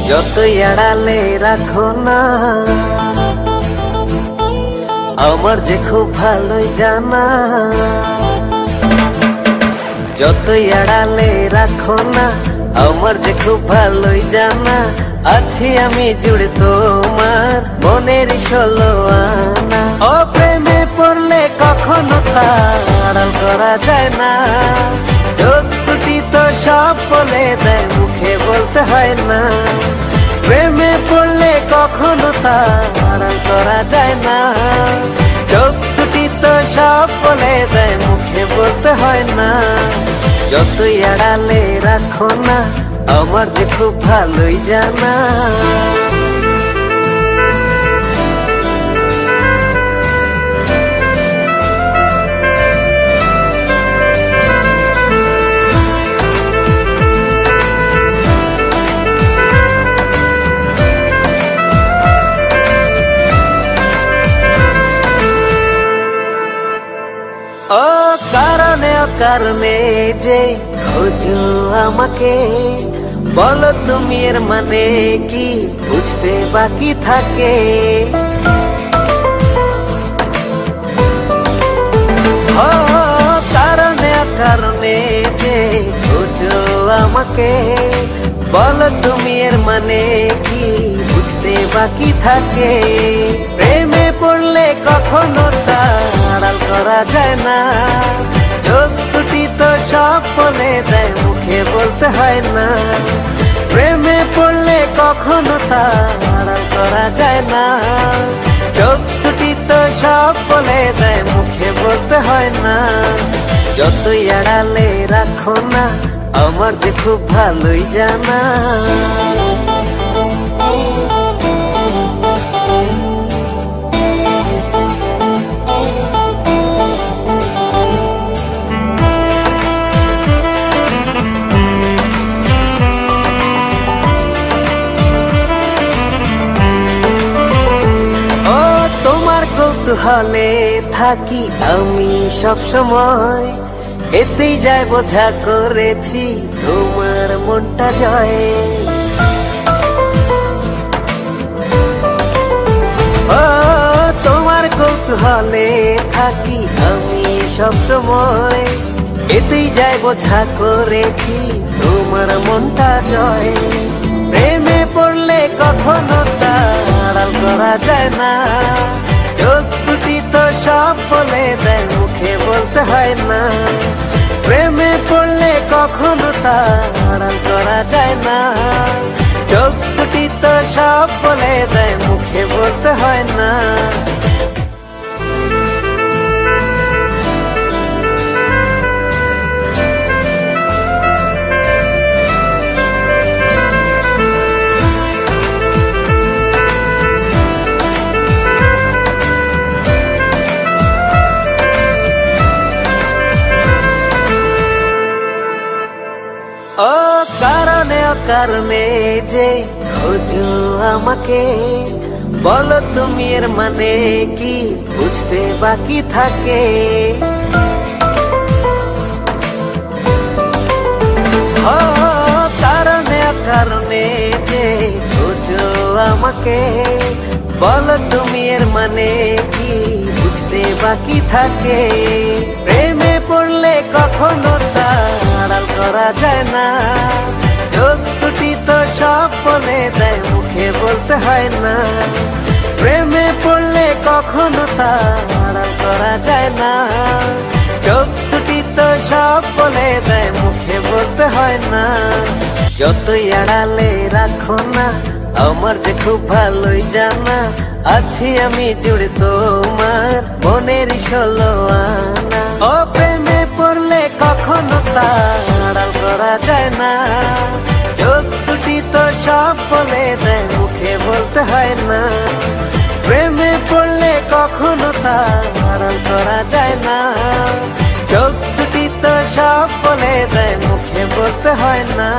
যতই আড়ালে রাখো না আমার যে খুব ভালোই জানা, যতই আড়ালে রাখো না আমার যে খুব ভালোই জানা, আছি আমি জুড়ে তোমার মনের 16 আনা। ও প্রেমে পড়লে কখনো তা আড়াল করা যায় না, চোখ দুটি তো সব বলে দেয় মুখে বলতে হয় না। প্রেমে পড়লে কখনো তা আড়াল করা যায় না, চোখ দুটি তো সব বলে দেয় মুখে বলতে হয় না। যতই আড়ালে রাখো না আমার যে খুব ভালোই জানা। ও কারণে অকারণে যে খোঁজো আমাকে, বলো তুমি এর মানে কি বুঝতে বাকি থাকে। ও কারণে অকারণে যে খোঁজো আমাকে, বলো তুমি এর মানে কি বুঝতে বাকি থাকে। প্রেমে পড়লে কখনো তা আড়াল করা যায় না, চোখ দুটি তো সব বলে দেয় মুখে বলতে হয় না। প্রেমে পড়লে কখনো তা আড়াল করা যায় না, চোখ দুটি তো সব বলে দেয় মুখে বলতে হয় না। যতই আড়ালে রাখো না আমার যে খুব ভালোই জানা। কৌতূহলে থাকি আমি সব সময়, এতেই যায় বোঝা করেছি তোমার মনটা জয়। ও তোমার কৌতূহলে থাকি আমি সব সময়, এতেই যায় বোঝা করেছি তোমার মনটা জয়। প্রেমে পড়লে কখনো তা আড়াল করা যায় না, চোখ দুটি তো সব বলে দেয় মুখে বলতে হয় না। প্রেমে পড়লে কখনো তা আড়াল করা যায় না, চোখ দুটি তো সব বলে দেয় মুখে বলতে হয় না। ও কারণে অকারণে যে খোঁজো আমাকে, বলো তুমি এর মানে কি বুঝতে বাকি থাকে। ও কারণে অকারণে যে খোঁজো আমাকে, বলো তুমি এর মানে কি বুঝতে বাকি থাকে। প্রেমে পড়লে কখনো তা আড়াল করা যায় না, চোখ দুটি তো সব বলে দেয় মুখে বলতে হয় না। প্রেমে পড়লে কখনো তা আড়াল করা যায় না, চোখ দুটি তো সব বলে দেয় মুখে বলতে হয় না। যতই আড়ালে রাখো না আমার যে খুব ভালোই জানা, আছি আমি জুড়ে তোমার মনের 16 আনা। ও প্রেমে পড়লে কখনো তা আড়াল করা যায় না, চোখ দুটি তো সব বলে দেয় মুখে বলতে হয় না। প্রেমে পড়লে কখনো তা আড়াল করা যায় না, চোখ দুটি তো সব বলে দেয় মুখে বলতে হয় না।